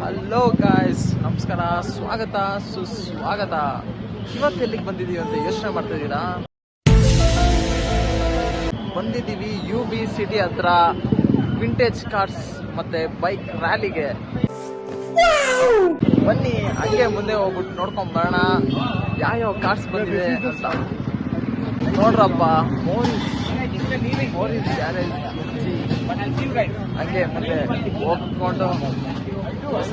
Hello guys, ನಮಸ್ಕಾರ, ಸ್ವಾಗತ ಸುಸ್ವಾಗತ. ಇವತ್ತು ಎಲ್ಲಿಗೆ ಬಂದಿದ್ದೀವಿ ಅಂತ ಯೋಚನೆ ಮಾಡ್ತಿದ್ದೀರಾ? ಬಂದಿದ್ದೀವಿ UB ಸಿಟಿ ಹತ್ರ ವಿಂಟೇಜ್ ಕಾರ್ಸ್ ಮತ್ತೆ ಬೈಕ್ ರ್ಯಾಲಿಗೆ. ಬನ್ನಿ ಹಂಗೆ ಮುಂದೆ ಹೋಗ್ಬಿಟ್ಟು ನೋಡ್ಕೊಂಡ್ ಬರೋಣ ಯಾವ್ಯಾವ ಕಾರ್ಸ್ ಬಂದಿದೆ ಅಂತ. ನೋಡ್ರಪ್ಪ, ಮೋರಿಸ್ ಗ್ಯಾರೇಜ್ ಹಂಗೆ ಮುಂದೆ ಹೋಗ್ಕೊಂಡು ಹೊಸ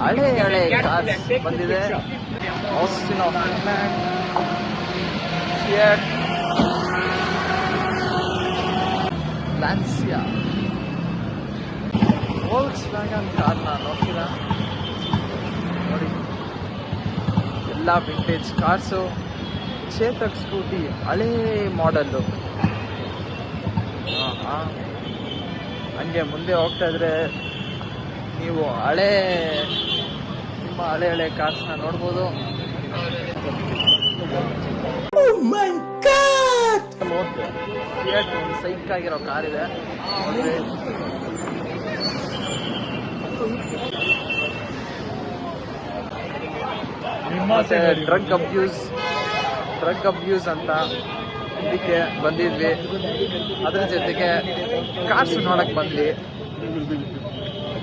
ಹಳೆ ಕಾರ್ಸ್ ಬಂದಿದೆ. ಆಸ್ಟಿನ್ ಆಫ್ ಇಂಗ್ಲೆಂಡ್, ಫಿಯಟ್, ಲ್ಯಾನ್ಸಿಯಾ, ವೋಲ್ಕ್ಸ್ವ್ಯಾಗನ್ ಕಾರ್ನ ನೋಡ್ತೀರಾ? ನೋಡಿ, ಎಲ್ಲ ವಿಂಟೇಜ್ ಕಾರ್ಸು. ಚೇತಕ್ ಸ್ಕೂಟಿ ಹಳೇ ಮಾಡೆಲ್ಲು. ಹಂಗೆ ಮುಂದೆ ಹೋಗ್ತಾ ಇದ್ರೆ ನೀವು ನಿಮ್ಮ ಹಳೆ ಕಾರ್ಸ್ನ ನೋಡ್ಬೋದು. ಫಿಯಟ್ ಒಂದು ಸೈಕ್ ಆಗಿರೋ ಕಾರ್ ಇದೆ. ಮತ್ತೆ ಡ್ರಗ್ ಅಬ್ಯೂಸ್ ಅಂತ ಇದಕ್ಕೆ ಬಂದಿದ್ವಿ. ಅದ್ರ ಜೊತೆಗೆ ಕಾರ್ಸ್ ನೋಡಕ್ ಬಂದ್ವಿ.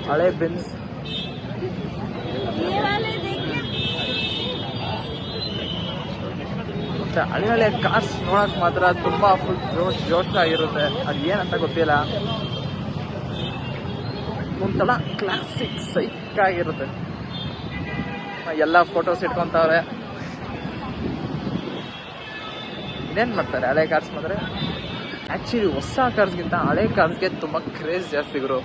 ಹಳೆ ಬೆನ್ಸ್, ಮತ್ತೆ ಹಳೆ ಕಾರ್ಸ್ ನೋಡಕ್ ಮಾತ್ರ ತುಂಬಾ ಫುಲ್ ಜೋಶ್ ಆಗಿರುತ್ತೆ. ಅದು ಏನಂತ ಗೊತ್ತಿಲ್ಲ, ಒಂಥರ ಕ್ಲಾಸಿಕ್ ಸೈಕ್ ಆಗಿರುತ್ತೆ. ಎಲ್ಲ ಫೋಟೋಸ್ ಇಟ್ಕೊಂತವ್ರೆ. ಇನ್ನೇನ್ ಮಾಡ್ತಾರೆ ಹಳೆ ಕಾರ್ಸ್ ಬಂದ್ರೆ. ಆಕ್ಚುಲಿ ಹೊಸ ಕಾರ್ಸ್ಗಿಂತ ಹಳೆ ಕಾರ್ಸ್ಗೆ ತುಂಬಾ ಕ್ರೇಜ್ ಜಾಸ್ತಿ ಗುರು.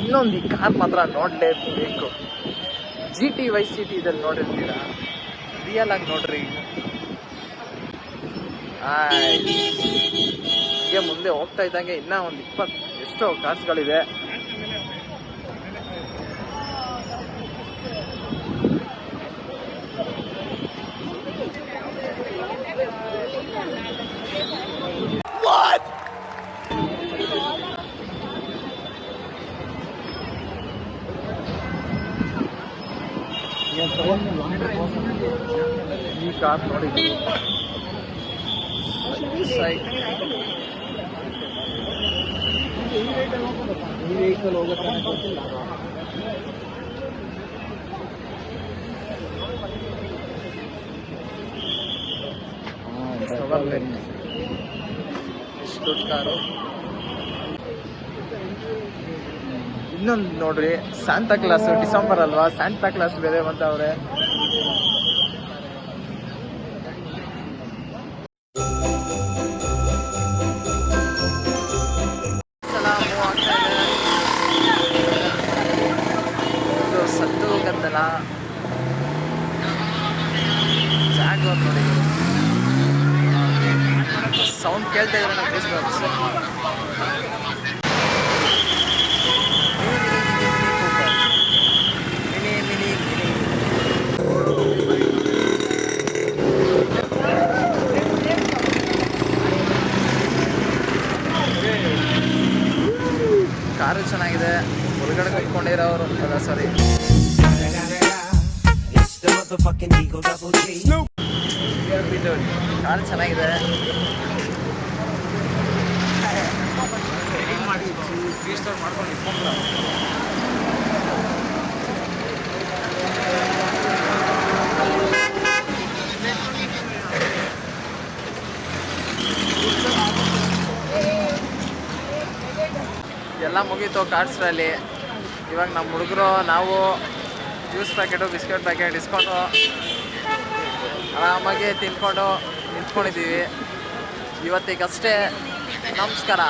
ಇನ್ನೊಂದು ಈ ಕಾರ್ ಮಾತ್ರ ನೋಡ್ಲೇಬೇಕು. GT Vice City ಇದಲ್ಲಿ ನೋಡಿರ್ತೀರಾ, ರಿಯಲ್ ಆಗಿ ನೋಡ್ರಿ. ಹೀಗೆ ಮುಂದೆ ಹೋಗ್ತಾ ಇದ್ದಂಗೆ ಇನ್ನ ಒಂದು 20 ಎಷ್ಟೋ ಕಾರ್ಸ್ಗಳಿದೆ. ಈ ಕಾರ್ ನೋಡಿ, ಎಷ್ಟು ದೊಡ್ಡ ಕಾರು. ಇನ್ನೊಂದು ನೋಡ್ರಿ, ಸ್ಯಾಂತಾ ಕ್ಲಾಸ್. ಡಿಸೆಂಬರ್ ಅಲ್ವಾ, ಸ್ಯಾಂತಾ ಕ್ಲಾಸ್ ಬೇರೆ ಬಂದವ್ರೆ. ಸದ್ದು ಗದ್ದಲ ಜಾಗ್ವಾರ್ ನೋಡಿ, ಸೌಂಡ್ ಕೇಳ್ತಾ ಇದ್ರೆ ಕಾರು ಚೆನ್ನಾಗಿದೆ. ಹೊರಗಡೆ ಕುತ್ಕೊಂಡಿರೋರು ಅಲ್ಲ, ಸಾರಿ, ಕಾರು ಚೆನ್ನಾಗಿದೆ. ಮಾಡ್ಕೊಂಡು ಇಟ್ಕೊಂಡ್ರ ಎಲ್ಲ ಮುಗೀತು ಕಾರ್ಸ್ ರ್ಯಾಲಿ. ಇವಾಗ ನಮ್ಮ ಹುಡುಗರು ನಾವು ಜ್ಯೂಸ್ ಪ್ಯಾಕೆಟು, ಬಿಸ್ಕೆಟ್ ಪ್ಯಾಕೆಟ್ ಇಸ್ಕೊಂಡು ಆರಾಮಾಗಿ ತಿನ್ಕೊಂಡು ನಿಂತ್ಕೊಂಡಿದ್ದೀವಿ. ಇವತ್ತಿಗಷ್ಟೇ. ನಮಸ್ಕಾರ.